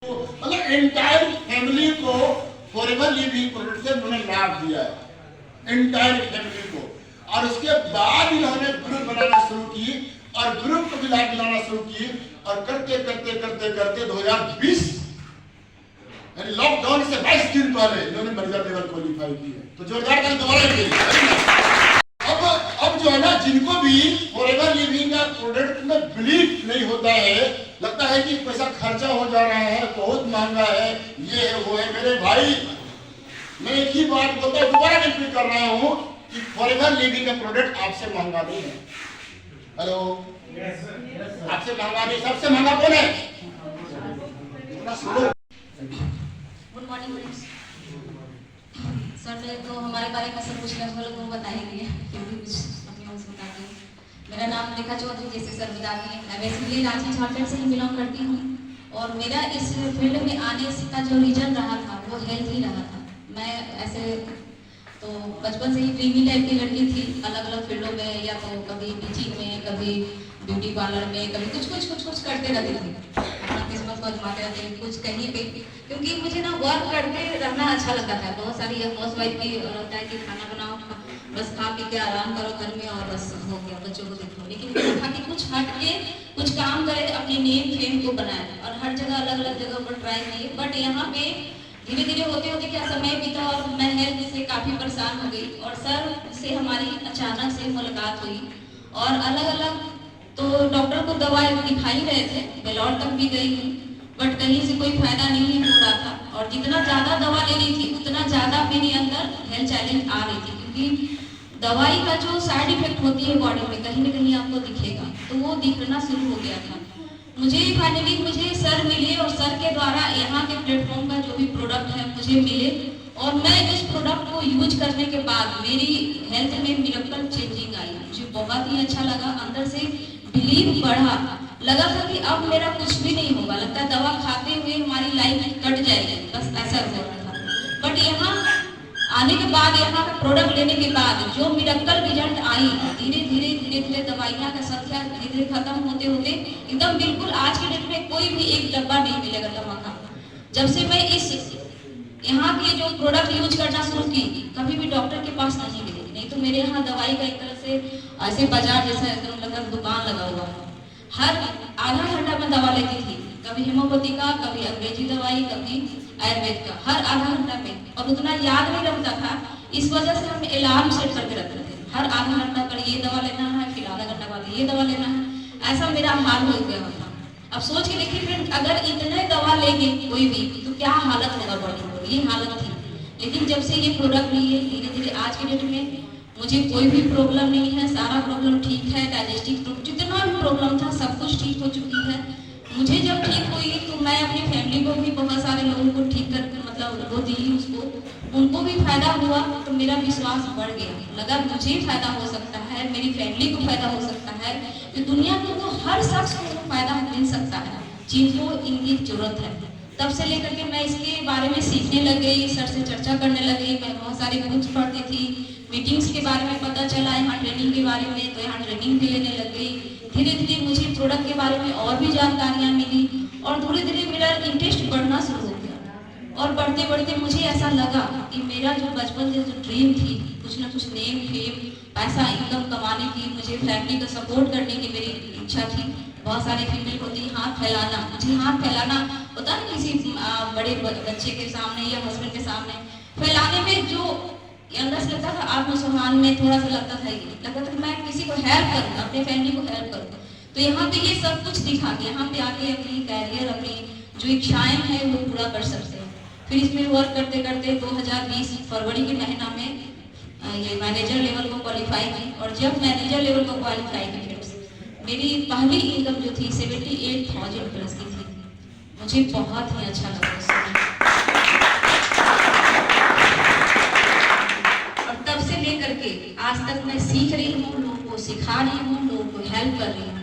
मतलब entire family को forever living product से उन्होंने लाभ दिया है, एंटायर फैमिली को। और उसके बाद इन्होंने ग्रुप बनाना शुरू की और ग्रुप को भी लाभ दिलाना शुरू की और करते करते करते करते 2020 लॉकडाउन से 22 दिन पहले इन्होंने मर्जा लेवल क्वालिफाई की है। तो जोरदार का दोबारा अब जो है ना, जिनको भी फॉरएवर लिविंग का प्रोडक्ट में बिलीव नहीं होता है, लगता है कि पैसा खर्चा हो जा रहा है, बहुत महंगा है, ये है वो है, मेरे भाई मैं एक ही बात बोलता हूँ, दोबारा रिपीट कर रहा हूँ कि फॉरएवर लिविंग का प्रोडक्ट आपसे महंगा नहीं है। हेलो, आपसे महंगा नहीं, सबसे महंगा कौन है? Good morning sir. मैं तो हमारे बारे में सब कुछ लगभग लोग बताएंगे, फिर भी कुछ अपनी ओर से बताती हूँ। मेरा नाम रेखा चौधरी, जैसे सर बता दिए। मैं बेसिकली रांची झारखंड से ही बिलोंग करती हूँ और मेरा इस फील्ड में आने का जो रीजन रहा था वो हेल्थ ही रहा था। मैं ऐसे तो बचपन से ही ड्रीमी टाइप की लड़की थी, अलग अलग फील्डों में, या तो कभी टीचिंग में, कभी ब्यूटी पार्लर में, कभी कुछ करते रहती थी, अपना किस्मत को आजमाते रहते थे कुछ कहीं पे, क्योंकि मुझे ना वर्क करते रहना अच्छा लगता था। बहुत सारी हाउस वाइफ की होता है कि खाना बनाओ, बस खा पी के आराम करो घर में और बस हो गया, बच्चों को देखो। लेकिन मेरा था कि कुछ हट के कुछ काम करे, अपनी नेम फेम को बनाए और हर जगह अलग अलग जगह पर ट्राई किए। बट यहाँ पे धीरे धीरे होते होते क्या समय बीता और मैं हेल्थ से काफ़ी परेशान हो गई और सर से हमारी अचानक से मुलाकात हुई और अलग अलग तो डॉक्टर को दवा दिखा ही रहे थे, बेलौर तक भी गई हूँ, बट कहीं से कोई फायदा नहीं हो रहा था। और जितना ज़्यादा दवा ले रही थी उतना ज़्यादा मेरे अंदर हेल्थ चैलेंज आ रही थी, क्योंकि दवाई का जो साइड इफेक्ट होती है बॉडी में कहीं ना कहीं आपको दिखेगा, तो वो दिखना शुरू हो गया था। मुझे फाइनली मुझे सर मिले और सर के द्वारा यहाँ के प्लेटफॉर्म का जो भी प्रोडक्ट है मुझे मिले और मैं इस प्रोडक्ट को यूज करने के बाद मेरी हेल्थ में मिरेकल चेंजिंग आई। मुझे बहुत ही अच्छा लगा, अंदर से बिलीव बढ़ा, लगा था कि अब मेरा कुछ भी नहीं होगा, लगता है दवा खाते हुए हमारी लाइफ कट जाएगी, बस ऐसा हो रहा था। बट यहाँ आने के बाद, यहाँ का प्रोडक्ट लेने के बाद जो मिरेकल रिजल्ट आई, धीरे धीरे दवाइयाँ का संख्या धीरे धीरे खत्म होते होते एकदम बिल्कुल आज के डेट में कोई भी एक डब्बा नहीं मिलेगा दवा का। जब से मैं इस यहाँ के जो प्रोडक्ट यूज करना शुरू की, कभी भी डॉक्टर के पास नहीं मिलेगी। नहीं तो मेरे यहाँ दवाई का एक तरह से ऐसे बाजार जैसा एकदम लगा दुकान लगा हुआ है, हर आधा घंटा में दवा लेती थी, कभी हेमोपैथी का, कभी अंग्रेजी दवाई, कभी आयुर्वेद का, हर आधा घंटा में, और उतना याद नहीं रहता था। इस वजह से हम अलार्म सेट करके रखते थे, हर आधा घंटा पर ये दवा लेना है, फिर आधा घंटा बाद ये दवा लेना है, ऐसा मेरा हाल हो गया था। अब सोच के देखिए फिर अगर इतने दवा लेंगे कोई भी तो क्या हालत होगा बॉडी को, ये हालत थी। लेकिन जब से ये प्रोडक्ट लिए धीरे धीरे आज के डेट में मुझे कोई भी प्रॉब्लम नहीं है, सारा प्रॉब्लम ठीक है, डाइजेस्टिव जितना भी प्रॉब्लम था सब कुछ ठीक हो चुकी है। मुझे जब ठीक हुई तो मैं अपनी फैमिली को भी, बहुत सारे लोगों को ठीक कर मतलब वो दी, उसको उनको भी फायदा हुआ, तो मेरा विश्वास बढ़ गया, लगा मुझे फायदा हो सकता है, मेरी फैमिली को फायदा हो सकता है, तो दुनिया में तो हर शख्स को फायदा मिल सकता है जिनको इनकी जरूरत है। तब से लेकर के मैं इसके बारे में सीखने लग गई, सर से चर्चा करने लगी, मैं बहुत सारे बुक्स पढ़ती थी, मीटिंग्स के बारे में पता चला, यहाँ ट्रेनिंग के बारे में, तो यहाँ ट्रेनिंग भी लेने लग गई। धीरे धीरे मुझे प्रोडक्ट के बारे में और भी जानकारियाँ मिली और धीरे धीरे मेरा इंटरेस्ट बढ़ना शुरू हो गया। और बढ़ते बढ़ते मुझे ऐसा लगा कि मेरा जो बचपन से जो ड्रीम थी, कुछ ना कुछ नेम फेम पैसा इनकम कमाने की, मुझे फैमिली को सपोर्ट करने की मेरी इच्छा थी। बहुत सारे फीमेल होती है हाथ फैलाना, मुझे हाथ फैलाना होता है किसी बड़े बच्चे के सामने या हस्बैंड के सामने फैलाने में जो अंदर से लगता था, आत्मसम्मान में थोड़ा सा लगता था कि मैं किसी को हेल्प करूँ, अपने फैमिली को हेल्प करूँ। तो यहाँ पे ये सब कुछ दिखा के यहाँ पे आके अपनी कैरियर, अपनी जो इच्छाएं हैं वो पूरा कर सकते हैं। फिर इसमें वर्क करते करते 2020 फरवरी के महीना में ये मैनेजर लेवल को क्वालिफाई की और जब मैनेजर लेवल को क्वालिफाई की मेरी पहली इनकम जो थी 78,000 प्लस की थी। मुझे बहुत ही अच्छा लगा उसमें और तब से लेकर के आज तक मैं सीख रही हूँ, लोगों को सिखा रही हूँ, लोगों को हेल्प कर रही हूँ।